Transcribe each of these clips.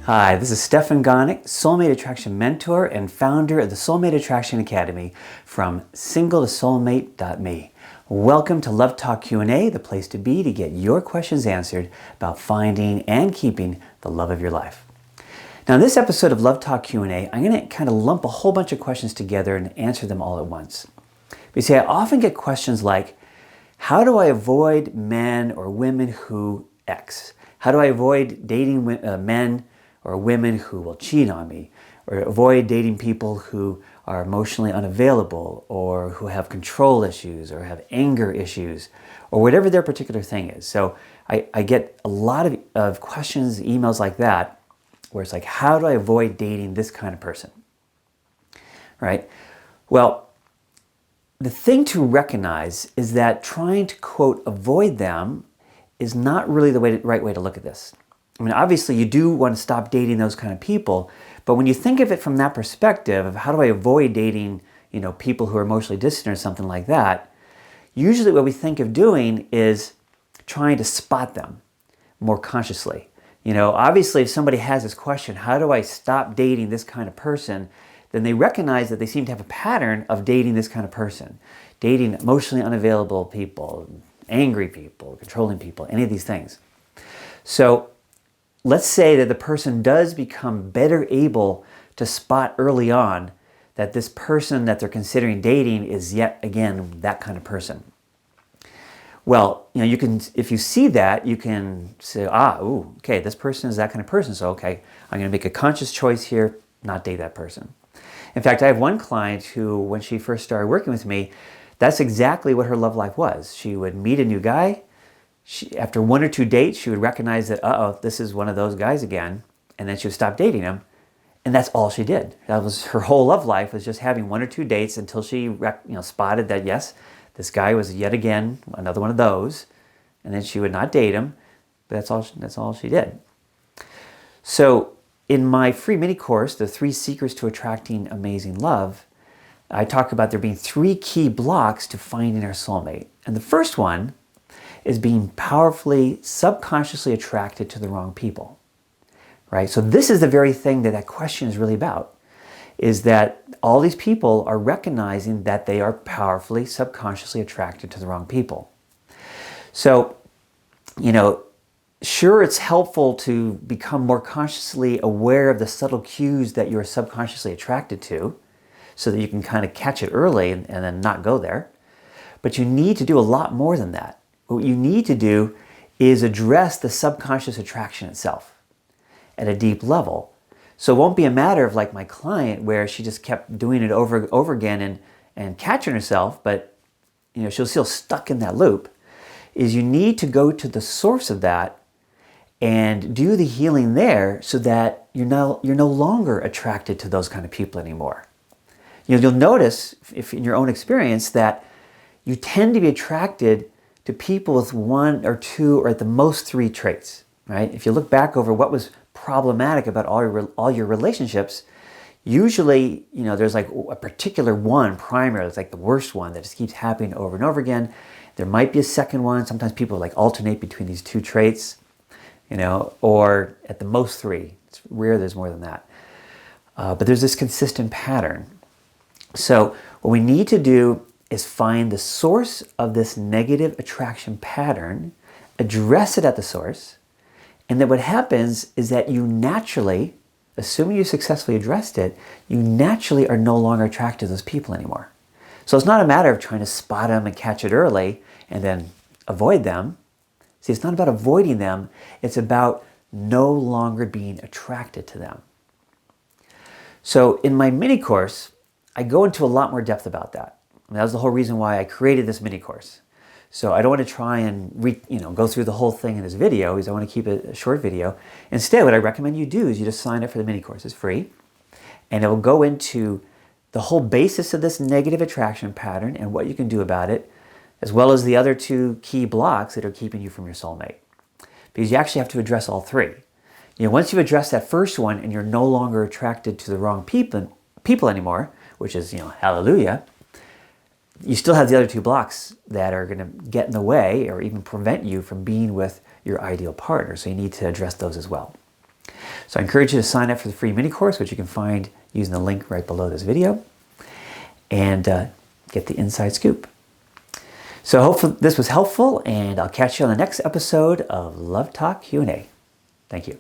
Hi, this is Stefan Gonick, Soulmate Attraction Mentor and founder of the Soulmate Attraction Academy from singletosoulmate.me. Welcome to Love Talk Q&A, the place to be to get your questions answered about finding and keeping the love of your life. Now in this episode of Love Talk Q&A, I'm going to kind of lump a whole bunch of questions together and answer them all at once. You see, I often get questions like, how do I avoid men or women who X? How do I avoid dating men or women who will cheat on me, or avoid dating people who are emotionally unavailable, or who have control issues, or have anger issues, or whatever their particular thing is. So I get a lot of questions, emails like that, where it's like, how do I avoid dating this kind of person? Right? Well, the thing to recognize is that trying to, quote, avoid them is not really the right way to look at this. I mean, obviously you do want to stop dating those kind of people, but when you think of it from that perspective of how do I avoid dating, people who are emotionally distant or something like that, usually what we think of doing is trying to spot them more consciously. Obviously if somebody has this question, how do I stop dating this kind of person? Then they recognize that they seem to have a pattern of dating this kind of person, dating emotionally unavailable people, angry people, controlling people, any of these things. So let's say that the person does become better able to spot early on that this person that they're considering dating is yet again that kind of person. Well, you can, if you see that, you can say, okay, this person is that kind of person, so okay, I'm going to make a conscious choice here, not date that person. In fact, I have one client who, when she first started working with me, that's exactly what her love life was. She would meet a new guy. After one or two dates, she would recognize that, this is one of those guys again, and then she would stop dating him, and that's all she did. That was her whole love life, was just having one or two dates until she spotted that, yes, this guy was yet again another one of those, and then she would not date him, but that's all she did. So in my free mini course, The 3 Secrets to Attracting Amazing Love, I talk about there being 3 key blocks to finding our soulmate. And the first one is being powerfully, subconsciously attracted to the wrong people, right? So this is the very thing that question is really about, is that all these people are recognizing that they are powerfully, subconsciously attracted to the wrong people. So, sure, it's helpful to become more consciously aware of the subtle cues that you're subconsciously attracted to, so that you can kind of catch it early and then not go there. But you need to do a lot more than that. What you need to do is address the subconscious attraction itself at a deep level. So it won't be a matter of like my client where she just kept doing it over again and catching herself, but she'll still stuck in that loop. Is you need to go to the source of that and do the healing there so that you're no longer attracted to those kind of people anymore. You'll notice, if in your own experience, that you tend to be attracted to people with 1 or 2 or at the most 3 traits, right? If you look back over what was problematic about all your relationships, usually, there's like a particular one primary, it's like the worst one that just keeps happening over and over again. There might be a second one. Sometimes people like alternate between these 2 traits, or at the most 3. It's rare there's more than that. But there's this consistent pattern. So what we need to do is find the source of this negative attraction pattern, address it at the source, and then what happens is that you naturally, assuming you successfully addressed it, you naturally are no longer attracted to those people anymore. So it's not a matter of trying to spot them and catch it early and then avoid them. See, it's not about avoiding them, it's about no longer being attracted to them. So in my mini course, I go into a lot more depth about that. And that was the whole reason why I created this mini course. So I don't want to try and go through the whole thing in this video, because I want to keep it a short video. Instead, what I recommend you do is you just sign up for the mini course. It's free. And it will go into the whole basis of this negative attraction pattern and what you can do about it, as well as the other 2 key blocks that are keeping you from your soulmate. Because you actually have to address all 3. Once you've addressed that first one and you're no longer attracted to the wrong people anymore, which is, hallelujah, you still have the other 2 blocks that are going to get in the way or even prevent you from being with your ideal partner. So you need to address those as well. So I encourage you to sign up for the free mini course, which you can find using the link right below this video, and get the inside scoop. So hopefully this was helpful, and I'll catch you on the next episode of Love Talk Q&A. Thank you.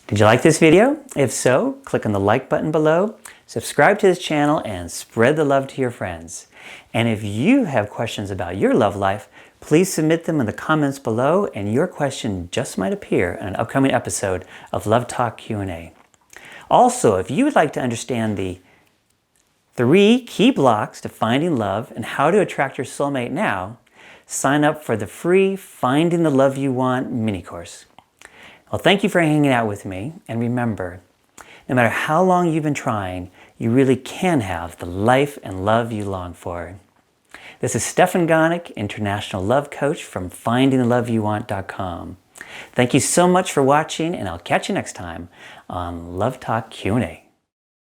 Did you like this video? If so, click on the like button below, subscribe to this channel, and spread the love to your friends. And if you have questions about your love life, please submit them in the comments below, and your question just might appear in an upcoming episode of Love Talk Q&A. Also, if you would like to understand the 3 key blocks to finding love and how to attract your soulmate now, sign up for the free Finding the Love You Want mini course. Well, thank you for hanging out with me, and remember, no matter how long you've been trying, you really can have the life and love you long for. This is Stefan Gonick, International Love Coach from FindingTheLoveYouWant.com. Thank you so much for watching, and I'll catch you next time on Love Talk Q&A.